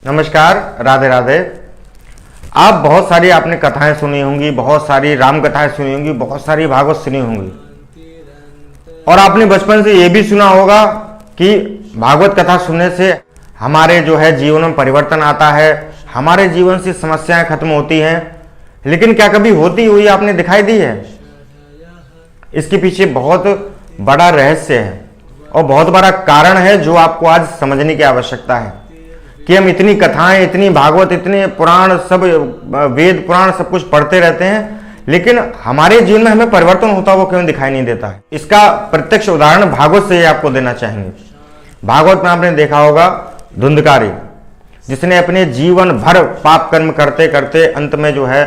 नमस्कार, राधे राधे। आप बहुत सारी आपने कथाएं सुनी होंगी, बहुत सारी राम कथाएं सुनी होंगी, बहुत सारी भागवत सुनी होंगी और आपने बचपन से ये भी सुना होगा कि भागवत कथा सुनने से हमारे जो है जीवन में परिवर्तन आता है, हमारे जीवन से समस्याएं खत्म होती हैं। लेकिन क्या कभी होती हुई आपने दिखाई दी है? इसके पीछे बहुत बड़ा रहस्य है और बहुत बड़ा कारण है जो आपको आज समझने की आवश्यकता है कि हम इतनी कथाएं, इतनी भागवत, इतने पुराण, सब वेद पुराण सब कुछ पढ़ते रहते हैं, लेकिन हमारे जीवन में हमें परिवर्तन होता हुआ क्यों दिखाई नहीं देता है। इसका प्रत्यक्ष उदाहरण भागवत से आपको देना चाहेंगे। भागवत में आपने देखा होगा धुंधकारी, जिसने अपने जीवन भर पाप कर्म करते करते अंत में जो है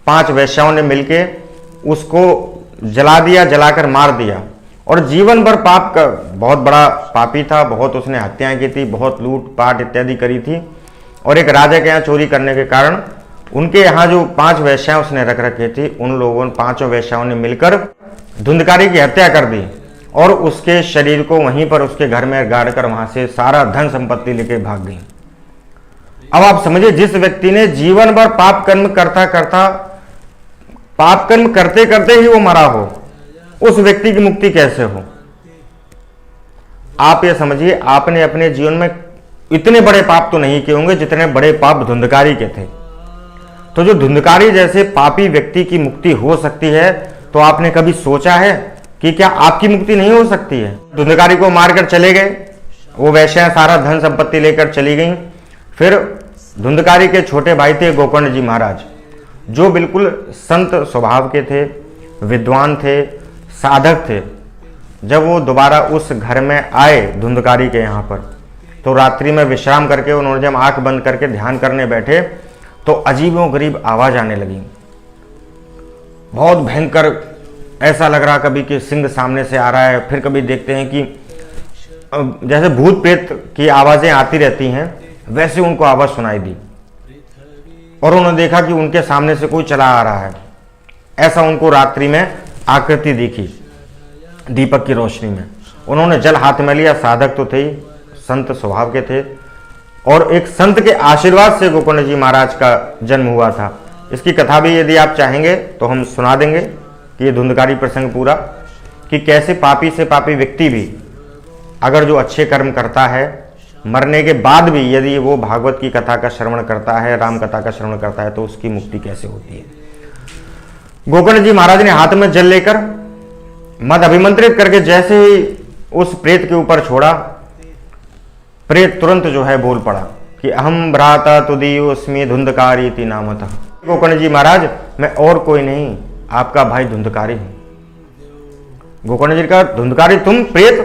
5 वेश्याओं ने मिलके उसको जला दिया, जलाकर मार दिया और जीवन भर पाप का बहुत बड़ा पापी था। बहुत उसने हत्याएं की थी, बहुत लूट पाट इत्यादि करी थी और एक राजा के यहाँ चोरी करने के कारण उनके यहाँ जो 5 वेश्याएं उसने रख रखी थी, उन लोगों 5 वेश्याओं ने मिलकर धुंधकारी की हत्या कर दी और उसके शरीर को वहीं पर उसके घर में गाड़ कर वहां से सारा धन संपत्ति लेके भाग गई। अब आप समझिए, जिस व्यक्ति ने जीवन भर पाप कर्म करते करते ही वो मरा हो, उस व्यक्ति की मुक्ति कैसे हो? आप ये समझिए, आपने अपने जीवन में इतने बड़े पाप तो नहीं किए होंगे जितने बड़े पाप धुंधकारी के थे। तो जो धुंधकारी जैसे पापी व्यक्ति की मुक्ति हो सकती है, तो आपने कभी सोचा है कि क्या आपकी मुक्ति नहीं हो सकती है? धुंधकारी को मारकर चले गए, वो वैश्याएं सारा धन संपत्ति लेकर चली गई। फिर धुंधकारी के छोटे भाई थे गोकर्ण जी महाराज, जो बिल्कुल संत स्वभाव के थे, विद्वान थे, साधक थे। जब वो दोबारा उस घर में आए धुंधकारी के यहाँ पर, तो रात्रि में विश्राम करके उन्होंने जब आंख बंद करके ध्यान करने बैठे तो अजीबो गरीब आवाज आने लगी। बहुत भयंकर, ऐसा लग रहा कभी कि सिंह सामने से आ रहा है, फिर कभी देखते हैं कि जैसे भूत प्रेत की आवाजें आती रहती हैं, वैसे उनको आवाज सुनाई दी और उन्होंने देखा कि उनके सामने से कोई चला आ रहा है। ऐसा उनको रात्रि में आकृति दिखी दीपक की रोशनी में। उन्होंने जल हाथ में लिया, साधक तो थे ही, संत स्वभाव के थे और एक संत के आशीर्वाद से गोकर्ण जी महाराज का जन्म हुआ था। इसकी कथा भी यदि आप चाहेंगे तो हम सुना देंगे कि ये धुंधकारी प्रसंग पूरा, कि कैसे पापी से पापी व्यक्ति भी अगर जो अच्छे कर्म करता है, मरने के बाद भी यदि वो भागवत की कथा का श्रवण करता है, राम कथा का श्रवण करता है, तो उसकी मुक्ति कैसे होती है। गोकर्ण जी महाराज ने हाथ में जल लेकर मद अभिमंत्रित करके जैसे ही उस प्रेत के ऊपर छोड़ा, प्रेत तुरंत जो है बोल पड़ा कि अहम भ्राता तुदीयोस्मि धुंधकारी इति नामतः। गोकर्ण जी महाराज, मैं और कोई नहीं, आपका भाई धुंधकारी हूं। गोकर्ण जी का, धुंधकारी तुम प्रेत?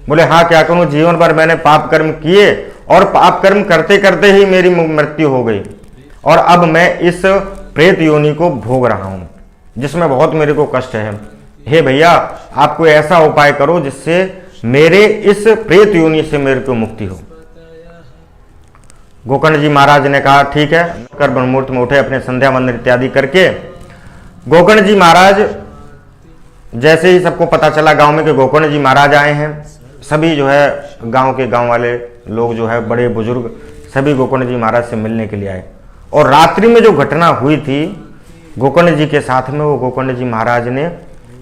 बोले हाँ, क्या करूं, जीवन भर मैंने पाप कर्म किए और पाप कर्म करते करते ही मेरी मृत्यु हो गई और अब मैं इस प्रेत योनि को भोग रहा हूं, जिसमें बहुत मेरे को कष्ट है। हे भैया, आप कोई ऐसा उपाय करो जिससे मेरे इस प्रेत योनि से मेरे को मुक्ति हो। गोकर्ण जी महाराज ने कहा ठीक है। कर ब्रह्ममुहूर्त में उठे, अपने संध्या वंदन इत्यादि करके गोकर्ण जी महाराज, जैसे ही सबको पता चला गांव में कि गोकर्ण जी महाराज आए हैं, सभी जो है गांव वाले लोग जो है, बड़े बुजुर्ग सभी गोकर्ण जी महाराज से मिलने के लिए आए। और रात्रि में जो घटना हुई थी गोकर्ण जी के साथ में, वो गोकर्ण जी महाराज ने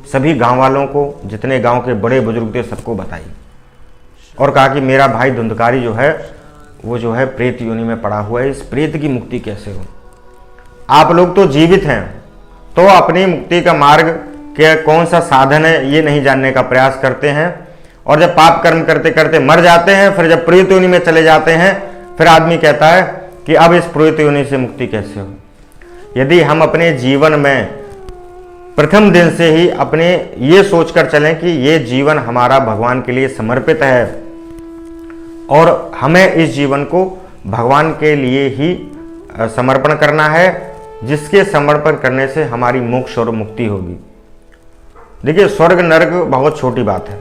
सभी गांव वालों को, जितने गांव के बड़े बुजुर्ग थे, सबको बताई और कहा कि मेरा भाई धुंधकारी जो है वो जो है प्रेत योनि में पड़ा हुआ है, इस प्रेत की मुक्ति कैसे हो। आप लोग तो जीवित हैं, तो अपनी मुक्ति का मार्ग क्या, कौन सा साधन है, ये नहीं जानने का प्रयास करते हैं और जब पाप कर्म करते करते मर जाते हैं, फिर जब प्रेत योनि में चले जाते हैं, फिर आदमी कहता है कि अब इस प्रेत योनि से मुक्ति कैसे हो। यदि हम अपने जीवन में प्रथम दिन से ही अपने ये सोचकर चलें कि ये जीवन हमारा भगवान के लिए समर्पित है और हमें इस जीवन को भगवान के लिए ही समर्पण करना है, जिसके समर्पण करने से हमारी मोक्ष और मुक्ति होगी। देखिए, स्वर्ग नरक बहुत छोटी बात है।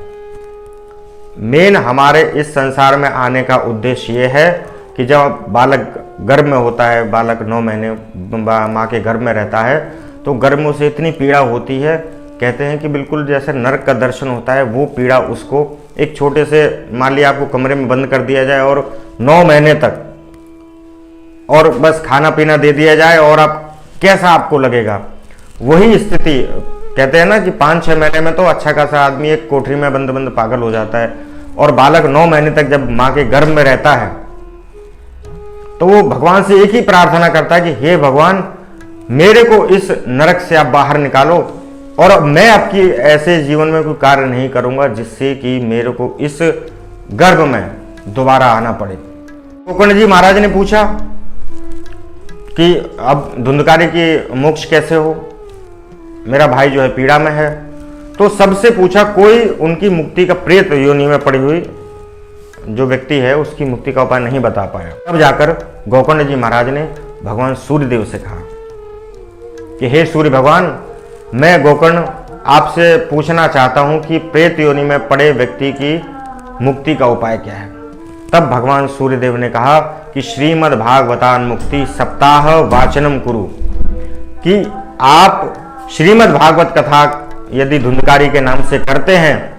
मेन हमारे इस संसार में आने का उद्देश्य ये है कि जब बालक गर्भ में होता है, बालक 9 महीने माँ के गर्भ में रहता है, तो गर्भ में उसे इतनी पीड़ा होती है, कहते हैं कि बिल्कुल जैसे नरक का दर्शन होता है, वो पीड़ा उसको एक छोटे से, मान लिया आपको कमरे में बंद कर दिया जाए और 9 महीने तक, और बस खाना पीना दे दिया जाए और आप कैसा आपको लगेगा। वही स्थिति कहते हैं ना कि 5-6 महीने में तो अच्छा खासा आदमी एक कोठरी में बंद बंद पागल हो जाता है, और बालक 9 महीने तक जब माँ के गर्भ में रहता है तो वो भगवान से एक ही प्रार्थना करता है कि हे भगवान, मेरे को इस नरक से आप बाहर निकालो, और मैं आपकी ऐसे जीवन में कोई कार्य नहीं करूंगा जिससे कि मेरे को इस गर्भ में दोबारा आना पड़े। गोकर्ण जी महाराज ने पूछा कि अब धुंधकारी की मोक्ष कैसे हो, मेरा भाई जो है पीड़ा में है। तो सबसे पूछा, कोई उनकी मुक्ति का, प्रेत योनि में पड़ी हुई जो व्यक्ति है उसकी मुक्ति का उपाय नहीं बता पाया। तब जाकर गोकर्ण जी महाराज ने भगवान सूर्यदेव से कहा कि हे सूर्य भगवान, मैं गोकर्ण आपसे पूछना चाहता हूं कि प्रेत योनि में पड़े व्यक्ति की मुक्ति का उपाय क्या है। तब भगवान सूर्यदेव ने कहा कि श्रीमद् भागवतान मुक्ति सप्ताह वाचनम कुरु, कि आप श्रीमद् भागवत कथा यदि धुंधकारी के नाम से करते हैं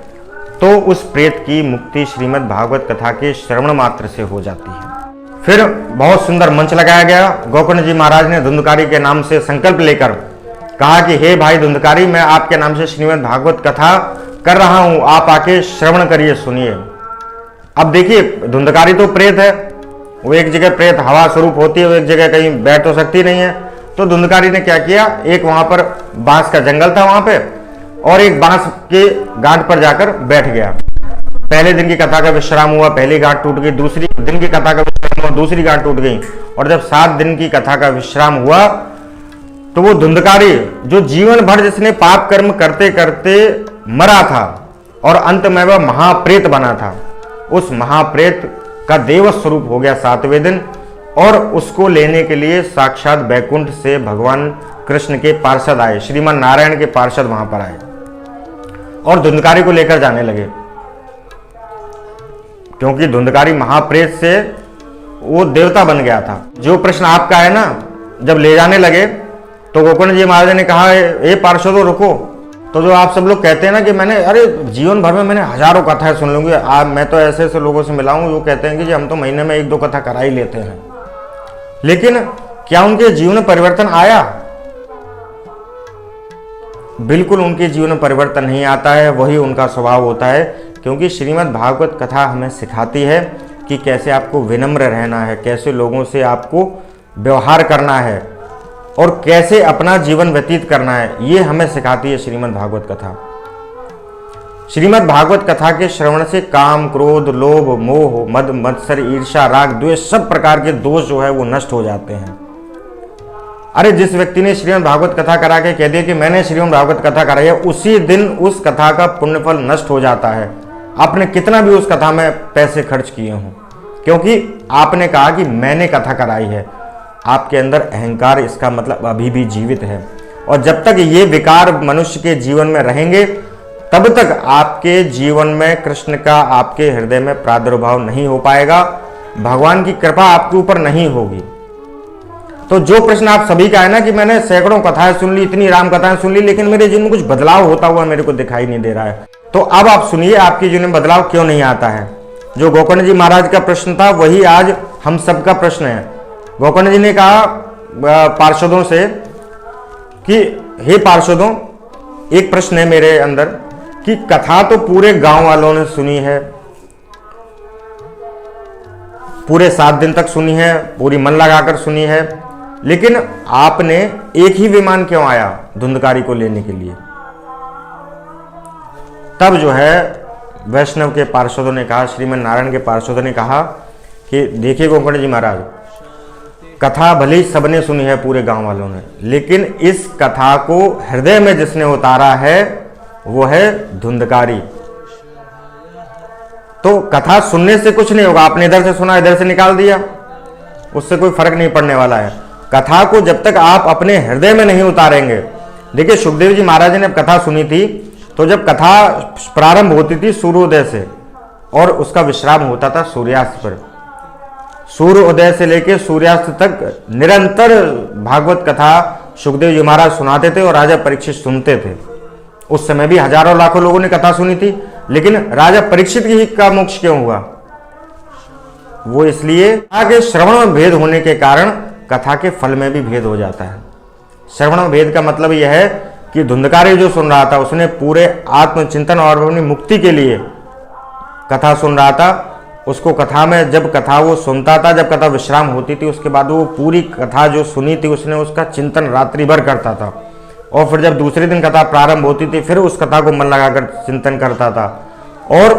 तो उस प्रेत की मुक्ति श्रीमद् भागवत कथा के श्रवण मात्र से हो जाती है। फिर बहुत सुंदर मंच लगाया गया। गोकर्ण जी महाराज ने धुंधकारी के नाम से संकल्प लेकर कहा कि हे भाई धुंधकारी, मैं आपके नाम से श्रीमद् भागवत कथा कर रहा हूं, आप आके श्रवण करिए, सुनिए। अब देखिए, धुंधकारी तो प्रेत है, वो एक जगह प्रेत हवा स्वरूप होती है, वो एक जगह कहीं बैठ तो सकती नहीं है। तो धुंधकारी ने क्या किया, एक वहां पर बांस का जंगल था वहां पे, और एक बांस के गांठ पर जाकर बैठ गया। पहले दिन की कथा का विश्राम हुआ, पहली गांठ टूट गई, दूसरी दिन की कथा का विश्राम हुआ, दूसरी गांठ टूट गई, और जब 7 दिन की कथा का विश्राम हुआ तो वो धुंधकारी जो जीवन भर जिसने पाप कर्म करते करते मरा था और अंत में वह महाप्रेत बना था, उस महाप्रेत का देव स्वरूप हो गया 7वें दिन, और उसको लेने के लिए साक्षात बैकुंठ से भगवान कृष्ण के पार्षद आए, श्रीमान नारायण के पार्षद वहां पर आए और धुंधकारी को लेकर जाने लगे, क्योंकि धुंधकारी महाप्रेत से वो देवता बन गया था। जो प्रश्न आपका है ना, जब ले जाने लगे तो गोकर्ण जी महाराज ने कहा, ए पार्षदों रुको। तो जो आप सब लोग कहते हैं ना कि मैंने, अरे जीवन भर में मैंने हजारों कथाएं सुन लूंगी, मैं तो ऐसे ऐसे लोगों से मिला हूं जो कहते हैं कि हम तो महीने में 1-2 कथा करा ही लेते हैं, लेकिन क्या उनके जीवन में परिवर्तन आया? बिल्कुल उनके जीवन में परिवर्तन नहीं आता है, वही उनका स्वभाव होता है। क्योंकि श्रीमद् भागवत कथा हमें सिखाती है कि कैसे आपको विनम्र रहना है, कैसे लोगों से आपको व्यवहार करना है और कैसे अपना जीवन व्यतीत करना है, ये हमें सिखाती है श्रीमद् भागवत कथा। श्रीमद् भागवत कथा के श्रवण से काम, क्रोध, लोभ, मोह, मद, मत्सर, ईर्ष्या, राग, द्वेष, सब प्रकार के दोष जो है वो नष्ट हो जाते हैं। अरे जिस व्यक्ति ने श्रीमद् भागवत कथा करा के कह दिया कि मैंने श्रीमद् भागवत कथा कराई है, उसी दिन उस कथा का पुण्यफल नष्ट हो जाता है, आपने कितना भी उस कथा में पैसे खर्च किए हों, क्योंकि आपने कहा कि मैंने कथा कराई है। आपके अंदर अहंकार, इसका मतलब अभी भी जीवित है, और जब तक ये विकार मनुष्य के जीवन में रहेंगे तब तक आपके जीवन में कृष्ण का आपके हृदय में प्रादुर्भाव नहीं हो पाएगा, भगवान की कृपा आपके ऊपर नहीं होगी। तो जो प्रश्न आप सभी का है ना कि मैंने सैकड़ों कथाएं सुन ली, इतनी राम कथाएं सुन ली, लेकिन मेरे जीवन में कुछ बदलाव होता हुआ मेरे को दिखाई नहीं दे रहा है, तो अब आप सुनिए आपके जीवन में बदलाव क्यों नहीं आता है। जो गोकर्ण जी महाराज का प्रश्न था वही आज हम सबका प्रश्न है। गोकर्ण जी ने कहा पार्षदों से कि हे पार्षदों, एक प्रश्न है मेरे अंदर कि कथा तो पूरे गांव वालों ने सुनी है, पूरे 7 दिन तक सुनी है, पूरी मन लगाकर सुनी है, लेकिन आपने एक ही विमान क्यों आया धुंधकारी को लेने के लिए? तब जो है वैष्णव के पार्षदों ने कहा, श्रीमन नारायण के पार्षदों ने कहा कि देखिए गोकर्ण जी महाराज, कथा भले ही सबने सुनी है पूरे गांव वालों ने, लेकिन इस कथा को हृदय में जिसने उतारा है वो है धुंधकारी। तो कथा सुनने से कुछ नहीं होगा, आपने इधर से सुना इधर से निकाल दिया, उससे कोई फर्क नहीं पड़ने वाला है। कथा को जब तक आप अपने हृदय में नहीं उतारेंगे, देखिए सुखदेव जी महाराज ने कथा सुनी थी, तो जब कथा प्रारंभ होती थी सूर्योदय से और उसका विश्राम होता था सूर्यास्त पर, सूर्योदय से लेकर सूर्यास्त तक निरंतर भागवत कथा सुखदेव जी महाराज सुनाते थे और राजा परीक्षित सुनते थे। उस समय भी हजारों लाखों लोगों ने कथा सुनी थी, लेकिन राजा परीक्षित ही का मोक्ष क्यों हुआ? वो इसलिए कि श्रवण में भेद होने के कारण कथा के फल में भी भेद हो जाता है। श्रवण में भेद का मतलब यह है कि धुंधकारी जो सुन रहा था उसने पूरे आत्मचिंतन और अपनी मुक्ति के लिए कथा सुन रहा था। उसको कथा में जब कथा वो सुनता था, जब कथा विश्राम होती थी, उसके बाद वो पूरी कथा जो सुनी थी उसने उसका चिंतन रात्रि भर करता था। और फिर जब दूसरे दिन कथा प्रारंभ होती थी फिर उस कथा को मन लगाकर चिंतन करता था। और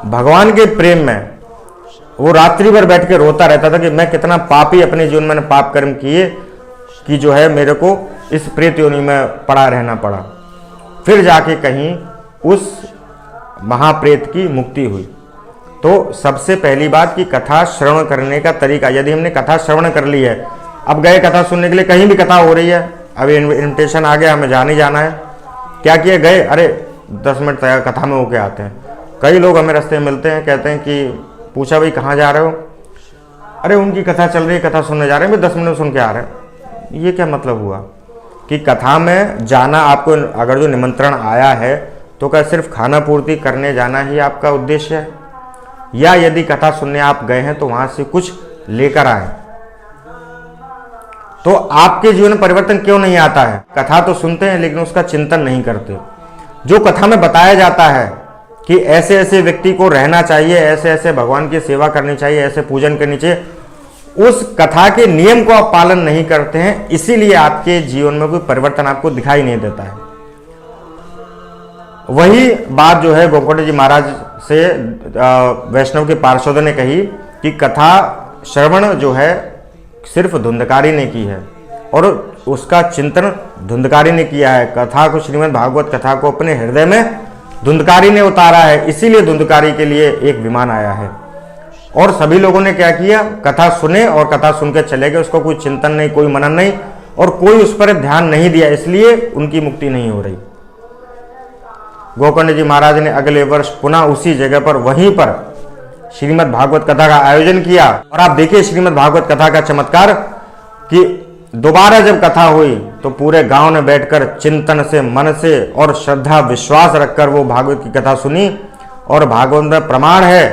भगवान के प्रेम में वो रात्रि भर बैठ के रोता रहता था कि मैं कितना पापी अपने जीवन में पाप कर्म किए कि जो है मेरे को इस प्रेत योनि में पड़ा रहना पड़ा। फिर जाके कहीं उस महाप्रेत की मुक्ति हुई। तो सबसे पहली बात कि कथा श्रवण करने का तरीका, यदि हमने कथा श्रवण कर ली है, अब गए कथा सुनने के लिए, कहीं भी कथा हो रही है, अभी इन्विटेशन आ गया, हमें जाने जाना है, क्या किए, गए, अरे 10 मिनट तक कथा में होके आते हैं। कई लोग हमें रास्ते में मिलते हैं, कहते हैं कि पूछा भाई कहाँ जा रहे हो, अरे उनकी कथा चल रही है, कथा सुनने जा रहे हैं, 10 मिनट सुन के आ रहे हैं। ये क्या मतलब हुआ कि कथा में जाना, आपको अगर जो निमंत्रण आया है तो क्या सिर्फ खाना पूर्ति करने जाना ही आपका उद्देश्य है, या यदि कथा सुनने आप गए हैं तो वहां से कुछ लेकर आए? तो आपके जीवन में परिवर्तन क्यों नहीं आता है? कथा तो सुनते हैं लेकिन उसका चिंतन नहीं करते। जो कथा में बताया जाता है कि ऐसे ऐसे व्यक्ति को रहना चाहिए, ऐसे ऐसे भगवान की सेवा करनी चाहिए, ऐसे पूजन करनी चाहिए, उस कथा के नियम को आप पालन नहीं करते हैं, इसीलिए आपके जीवन में कोई परिवर्तन आपको दिखाई नहीं देता है। वही बात जो है गोकर्ण जी महाराज से वैष्णव के पार्षदों ने कही कि कथा श्रवण जो है सिर्फ धुंधकारी ने की है और उसका चिंतन धुंधकारी ने किया है। कथा को, श्रीमद् भागवत कथा को अपने हृदय में धुंधकारी ने उतारा है, इसीलिए धुंधकारी के लिए एक विमान आया है। और सभी लोगों ने क्या किया, कथा सुने और कथा सुन के चले गए, उसको कोई चिंतन नहीं, कोई मनन नहीं और कोई उस पर ध्यान नहीं दिया, इसलिए उनकी मुक्ति नहीं हो रही। गोकर्ण जी महाराज ने अगले वर्ष पुनः उसी जगह पर, वहीं पर श्रीमद् भागवत कथा का आयोजन किया। और आप देखिए श्रीमद् भागवत कथा का चमत्कार कि दोबारा जब कथा हुई तो पूरे गांव ने बैठकर चिंतन से, मन से और श्रद्धा विश्वास रखकर वो भागवत की कथा सुनी। और भागवत में प्रमाण है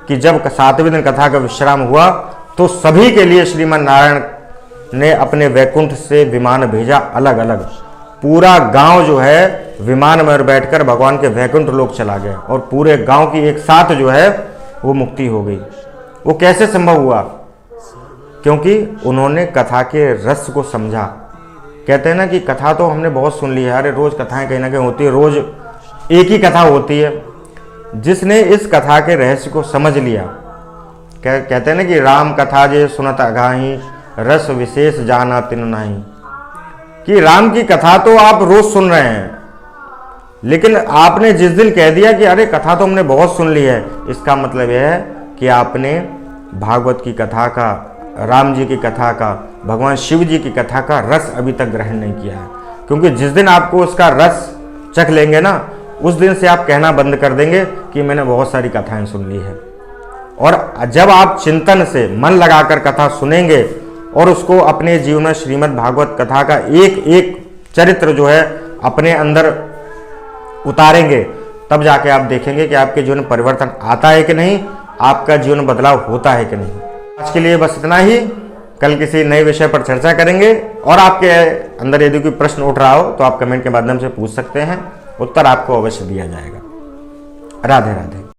कि जब 7वें दिन कथा का विश्राम हुआ तो सभी के लिए श्रीमन नारायण ने अपने वैकुंठ से विमान भेजा अलग अलग। पूरा गांव जो है विमान में बैठकर भगवान के वैकुंठ लोक चला गया और पूरे गांव की एक साथ जो है वो मुक्ति हो गई। वो कैसे संभव हुआ? क्योंकि उन्होंने कथा के रस को समझा। कहते हैं ना कि कथा तो हमने बहुत सुन ली है, अरे रोज कथाएं कहीं ना कहीं होती है, रोज एक ही कथा होती है। जिसने इस कथा के रहस्य को समझ लिया, कहते हैं ना कि राम कथा जे सुनत अघाही, रस विशेष जाना तिन नाही, कि राम की कथा तो आप रोज सुन रहे हैं, लेकिन आपने जिस दिन कह दिया कि अरे कथा तो हमने बहुत सुन ली है, इसका मतलब यह है कि आपने भागवत की कथा का, राम जी की कथा का, भगवान शिव जी की कथा का रस अभी तक ग्रहण नहीं किया है। क्योंकि जिस दिन आपको उसका रस चख लेंगे ना, उस दिन से आप कहना बंद कर देंगे कि मैंने बहुत सारी कथाएं सुन ली है। और जब आप चिंतन से मन लगाकर कथा सुनेंगे और उसको अपने जीवन में श्रीमद् भागवत कथा का एक एक चरित्र जो है अपने अंदर उतारेंगे, तब जाके आप देखेंगे कि आपके जीवन में परिवर्तन आता है कि नहीं, आपका जीवन बदलाव होता है कि नहीं। आज के लिए बस इतना ही, कल किसी नए विषय पर चर्चा करेंगे। और आपके अंदर यदि कोई प्रश्न उठ रहा हो तो आप कमेंट के माध्यम से पूछ सकते हैं, उत्तर आपको अवश्य दिया जाएगा। राधे राधे।